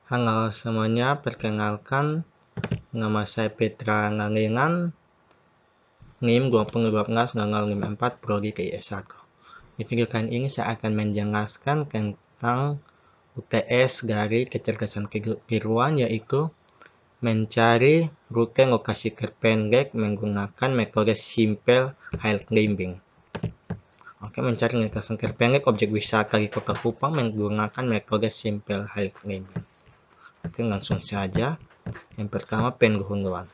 Halo semuanya, perkenalkan nama saya Petra Ngalingan, NIM 2012-0054, Prodi KIS1. Di video kali ini saya akan menjelaskan tentang UTS dari kecerdasan kebiruan, yaitu mencari rute lokasi terpendek menggunakan metode simple high climbing. Oke, mencari lokasi terpendek objek wisata di Kota Kupang menggunakan metode simple high climbing. Oke, langsung saja. Yang pertama, penggunaan.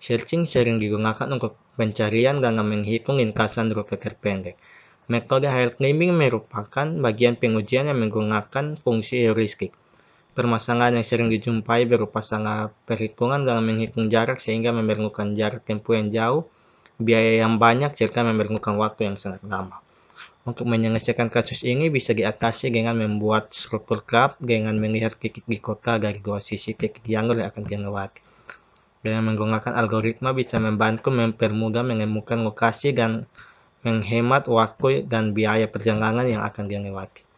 Searching sering digunakan untuk pencarian dan menghitung lintasan rute terpendek. Metode high climbing merupakan bagian pengujian yang menggunakan fungsi heuristik. Permasalahan yang sering dijumpai berupa salah perhitungan dalam menghitung jarak sehingga memerlukan jarak tempuh yang jauh, biaya yang banyak, serta memerlukan waktu yang sangat lama. Untuk menyelesaikan kasus ini bisa diatasi dengan membuat struktur graf dengan melihat titik di kota dari dua sisi titik jalur yang akan dilewati. Dengan menggunakan algoritma bisa membantu mempermudah menemukan lokasi dan menghemat waktu dan biaya perjalanan yang akan dilewati.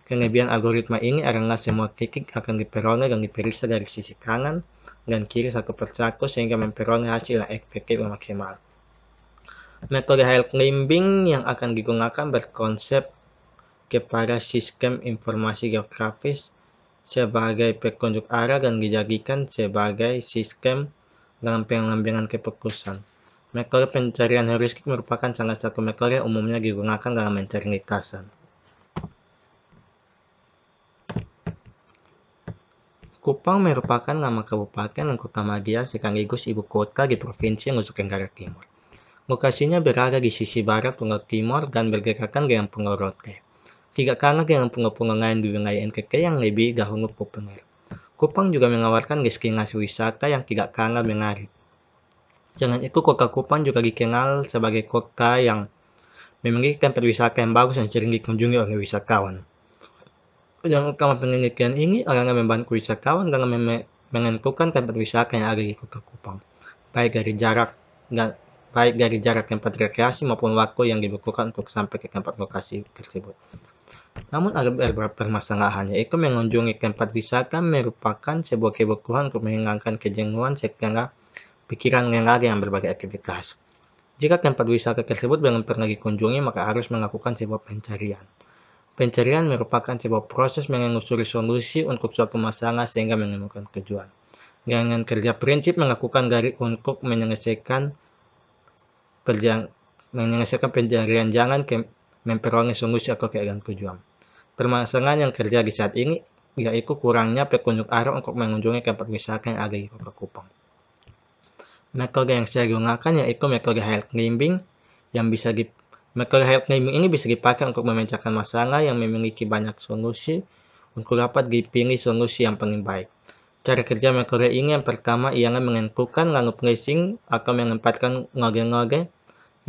Kelebihan algoritma ini adalah semua titik akan diperoleh dan diperiksa dari sisi kanan dan kiri satu persatu sehingga memperoleh hasil yang efektif dan maksimal. Metode high climbing yang akan digunakan berkonsep kepada sistem informasi geografis sebagai petunjuk arah dan dijadikan sebagai sistem dalam pengambilan keputusan. Metode pencarian heuristik merupakan salah satu metode yang umumnya digunakan dalam mencari lintasan. Kupang merupakan nama kabupaten dan kota madya sekaligus ibu kota di Provinsi Nusa Tenggara Timur. Lokasinya berada di sisi barat Pulau Timur dan berdekatan dengan Pulau Rote. Tidak kalah dengan pulau-pulau lain di wilayah NTT yang lebih dahulu populer. Kupang juga menawarkan destinasi wisata yang tidak kalah menarik. Selain itu, kota Kupang juga dikenal sebagai kota yang memiliki tempat wisata yang bagus dan sering dikunjungi oleh wisatawan. Yang utama penelitian ini adalah membantu wisatawan dalam menentukan tempat wisata yang ada di kota Kupang, baik dari jarak tempat rekreasi maupun waktu yang dibutuhkan untuk sampai ke tempat lokasi tersebut. Namun ada beberapa permasalahan, yaitu mengunjungi tempat wisata merupakan sebuah kebutuhan untuk menghilangkan kejenuhan setelah pikiran lelah dengan berbagai aktivitas. Jika tempat wisata tersebut belum pernah dikunjungi, maka harus melakukan sebuah pencarian. Pencarian merupakan sebuah proses menelusuri solusi untuk suatu masalah sehingga menemukan tujuan. Dengan kerja prinsip melakukan dari untuk menyelesaikan pencarian jangan memperoleh solusi atau keadaan tujuan. Permasalahan yang terjadi saat ini yaitu kurangnya petunjuk arah untuk mengunjungi tempat wisata yang ada di Kota Kupang. Metode yang saya gunakan yaitu metode high climbing metode high climbing ini bisa dipakai untuk memecahkan masalah yang memiliki banyak solusi untuk dapat dipilih solusi yang paling baik. Cara kerja metode ini yang pertama ialah menentukan lalu placing atau menempatkan node-node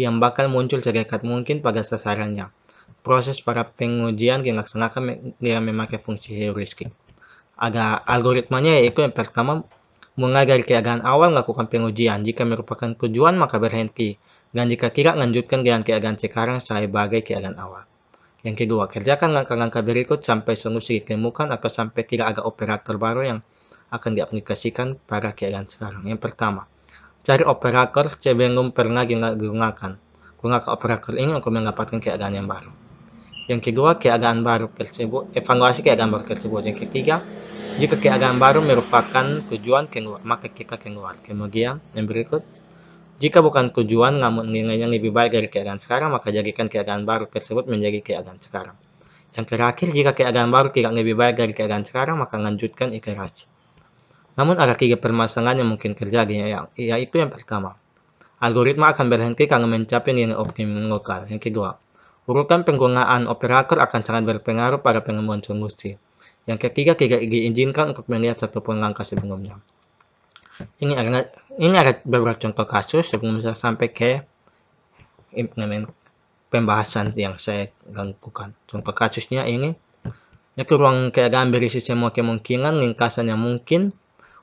yang bakal muncul sedekat mungkin pada sasarannya. Proses para pengujian dilaksanakan dengan memakai fungsi heuristik. Ada algoritmanya yaitu yang pertama, mulai dari keadaan awal lakukan pengujian. Jika merupakan tujuan maka berhenti. Dan jika tidak, lanjutkan dengan keadaan sekarang sebagai keadaan awal. Yang kedua, kerjakan langkah-langkah berikut sampai solusi ditemukan atau sampai tidak ada operator baru yang akan diaplikasikan pada keadaan sekarang. Yang pertama, cari operator sebelum pernah digunakan. Gunakan operator ini untuk mendapatkan keadaan yang baru. Yang kedua, evaluasi keadaan baru tersebut. Yang ketiga, jika keadaan baru merupakan tujuan keluar, maka kita keluar. Kemudian, yang berikut, jika bukan tujuan namun nilainya lebih baik dari keadaan sekarang, maka jadikan keadaan baru tersebut menjadi keadaan sekarang. Yang terakhir, jika keadaan baru tidak lebih baik dari keadaan sekarang, maka lanjutkan iterasi. Namun ada 3 permasalahan yang mungkin terjadi, yaitu yang pertama, algoritma akan berhenti kalau mencapai nilai optimum lokal. Yang kedua, urutan penggunaan operator akan sangat berpengaruh pada penemuan solusi. Yang ketiga, tidak diizinkan untuk melihat satupun langkah sebelumnya. Ini ada beberapa contoh kasus sebelum saya sampai ke pembahasan yang saya lakukan. Contoh kasusnya ini, yaitu ruang keadaan berisi semua kemungkinan lintasan yang mungkin.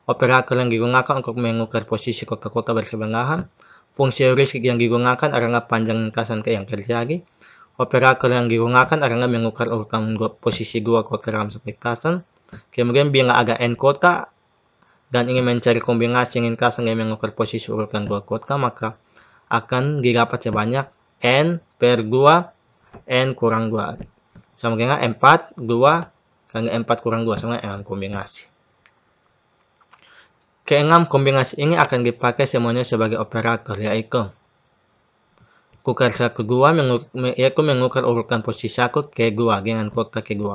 Operator yang digunakan untuk mengukur posisi kota-kota bersebelahan. Fungsi heuristik yang digunakan adalah panjang lintasan yang terjadi. Operator yang digunakan adalah mengukur urutan posisi dua kota dalam satu lintasan. Kemudian bila ada n kota dan ingin mencari kombinasi ringkasan yang mengukur posisi urutan 2 kota, maka akan didapat sebanyak n per 2 n kurang 2 sama dengan 4 2 kali 4 kurang 2 sama dengan kombinasi. Keenam kombinasi ini akan dipakai semuanya sebagai operator, yaitu kukar 1 2 yaitu mengukur urutan posisi 1 ke-2 dengan kota ke-2.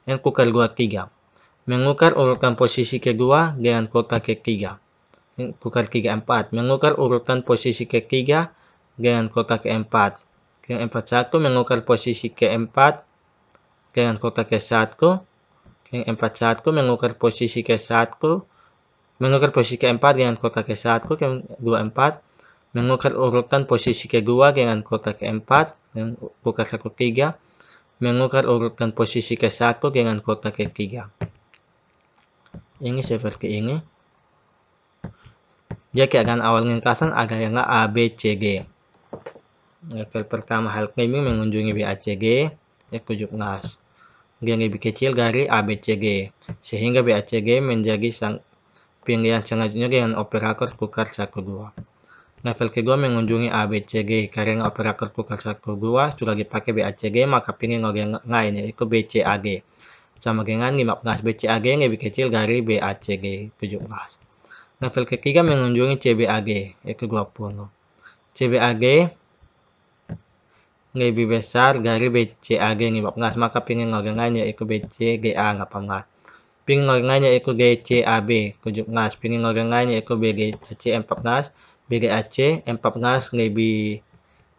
Yang kukar 2 3 mengukur urutan posisi ke-2 dengan kota ke-3. Kukar 3 4 mengukur urutan posisi ke-3 dengan kota ke-4. Yang 4 1 mengukur posisi ke-4 dengan kota ke-1. Yang 4 1 mengukur posisi ke-1 mengukur posisi ke-4 dengan kota ke-1. Yang 2 4 mengukur urutan posisi ke-2 dengan kota ke-4. Yang kukar 1 3 mengukur urutan posisi ke-1 dengan kota ke-3. Ini seperti ini. Jadi keadaan awal ringkasan adalah A, B, C, G. Level pertama hal claiming mengunjungi BACG, G17. G lebih kecil dari ABCG, sehingga BACG menjadi pilihan selanjutnya dengan operator tukar 1 2. Level kedua mengunjungi ABCG, karena operator tukar 1 2 sudah dipakai BACG, maka pilih yang lain yaitu BCAG. Sama dengan 15, BCAG lebih kecil dari BACG 17. Level ketiga mengunjungi CBAG, yaitu 20. CBAG lebih besar dari BCAG 15, maka pilih yang lain yaitu BCGA 18. Pilih yang lain yaitu GCAB 17, pilih yang lain yaitu BGAC 14. BGAC 14 lebih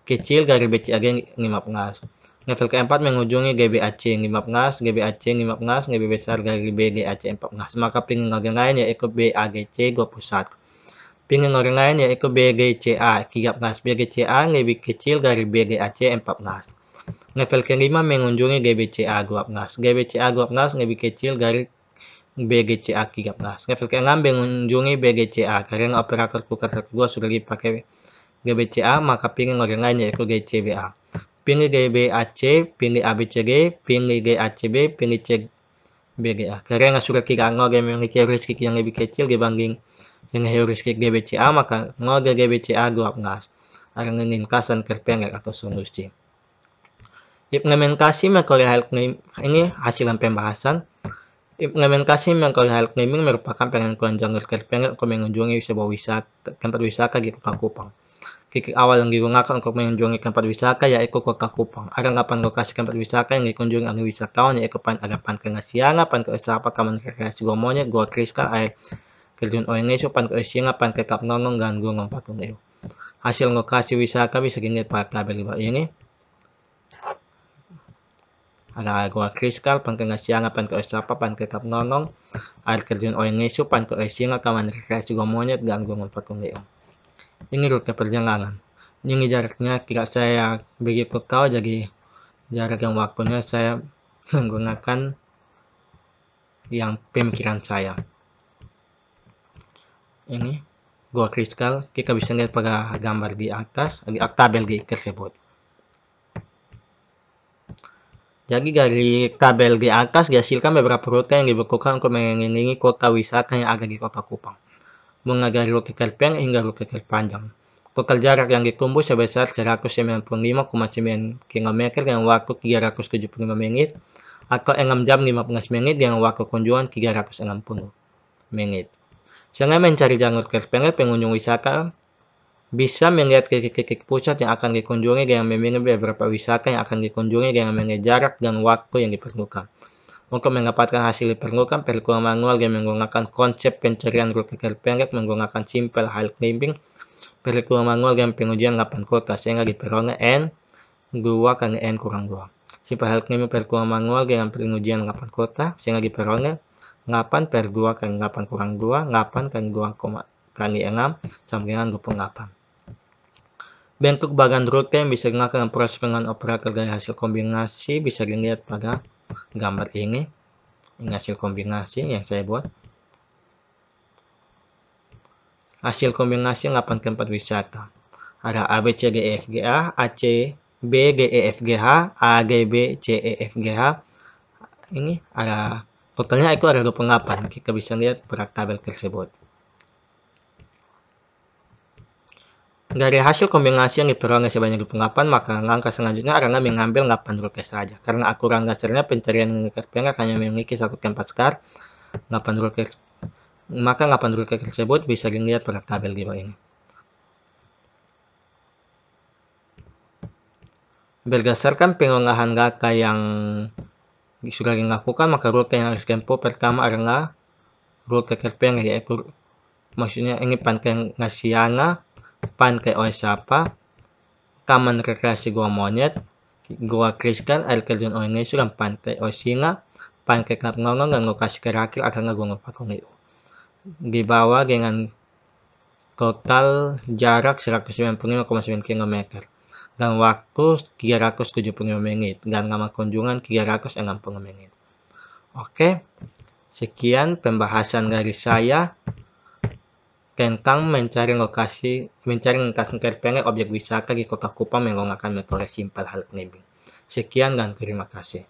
kecil dari BCAG 15. Level keempat mengunjungi GBAC 15, GBAC 15 lebih besar dari BGAC 14, maka pilih yang lain yaitu BAGC 21. Pilih yang lain yaitu BGCA 13, BGCA lebih kecil dari BGAC 14. Level kelima mengunjungi GBCA 12, GBCA 12 lebih kecil dari BGCA 13. Level ke-6 mengunjungi BGCA, karena operator tukar 1 2 sudah dipakai GBCA, maka pilih yang lain yaitu GCBA. Pilih GBAC, pilih ABCG, pilih GACB, pilih CBGA. Karena sudah tidak yang memiliki heuristik yang lebih kecil dibanding yang heuristik GBCA, maka GBCA 12 adalah ringkasan terpendek atau solusi. Implementasi metode hal claiming ini hasilan pembahasan. Implementasi metode hal claiming merupakan penentuan jalur terpendek untuk mengunjungi sebuah tempat wisata di Kota Kupang. Titik awal yang digunakan untuk mengunjungi tempat wisata yaitu Kota Kupang. Ada 8 lokasi tempat wisata yang dikunjungi oleh wisatawan, yaitu ada Pantai Ngasianga, Pantai Osapa, Taman Rekreasi Gomonye, Gua Kriskal, Air Terjun Oengesu, Pantai Osinga, Pantai Tapnonong, dan Gunung Patungeu. Hasil lokasi wisata bisa dilihat pada tabel di bawah ini. Ada Gua Kriskal, Pantai Ngasianga, Pantai Osapa, Pantai Tapnonong, Air Terjun Oengesu, Pantai Osinga, Taman Rekreasi Gomonye, dan Gunung Patungeu. Ini rute perjalanan. Ini jaraknya tidak saya begitu tahu, jadi jarak yang waktunya saya menggunakan yang pemikiran saya. Ini Gua Kriskal, kita bisa lihat pada gambar di atas, di tabel di tersebut. Jadi dari tabel di atas dihasilkan beberapa rute yang dibukukan untuk mengelilingi kota wisata yang ada di Kota Kupang, mulai dari rute terpendek hingga rute terpanjang. Total jarak yang ditempuh sebesar 195,9 km dengan waktu 375 menit atau 6 jam 15 menit dengan waktu kunjungan 360 menit. Selain mencari jalur terpendek, pengunjung wisata bisa melihat titik-titik pusat yang akan dikunjungi dengan memilih beberapa wisata yang akan dikunjungi dengan memilih jarak dan waktu yang diperlukan. Untuk mendapatkan hasil diperlukan, perhitungan manual yang menggunakan konsep pencarian rute terpendek menggunakan simple hal claiming, perhitungan manual dan pengujian 8 kota sehingga diperoleh N 2 kali N kurang 2. Simple hal claiming perhitungan manual dengan pengujian 8 kota sehingga diperoleh 8 per 2 kali 8 kurang 2, 8 kali 2 kali 6 sama dengan 28. Bentuk bagan rute yang bisa digunakan dalam proses penggunaan operator dari hasil kombinasi bisa dilihat pada gambar ini. Ini hasil kombinasi yang saya buat. Hasil kombinasi 8 tempat wisata. Ada A, B, C, D, E, F, G, A, A, C, B, D, E, F, G, H, A, D, B, C, E, F, G, H. Ini ada Totalnya itu ada 28. Kita bisa lihat berat tabel tersebut. Dari hasil kombinasi yang diperoleh sebanyak 28, maka langkah selanjutnya adalah mengambil 8 rulke saja. Karena ukuran dasarnya pencarian nilai pengak hanya memiliki satu tempat skar, 8 rulke, maka 8 rulke tersebut bisa dilihat pada tabel di bawah ini. Berdasarkan pengolahan data yang sudah dilakukan, maka rulke yang harus ditempuh pertama adalah rulke terpengak, yaitu maksudnya ini Pantai Ngasiana, Pantai Oesapa, Taman Rekreasi Gua Monyet, Gua Kriskan, Air Terjun Oinesu, dan Pantai Osinga, Pantai Kapngongon, dan lokasi terakhir adalah Gunung Pakungit. Dibawa dengan total jarak 195,9 km dan waktu 375 menit dan lama kunjungan 360 menit. Oke, sekian pembahasan dari saya tentang mencari lokasi terpengak objek wisata di Kota Kupang menggunakan metode simpel hal climbing. Sekian dan terima kasih.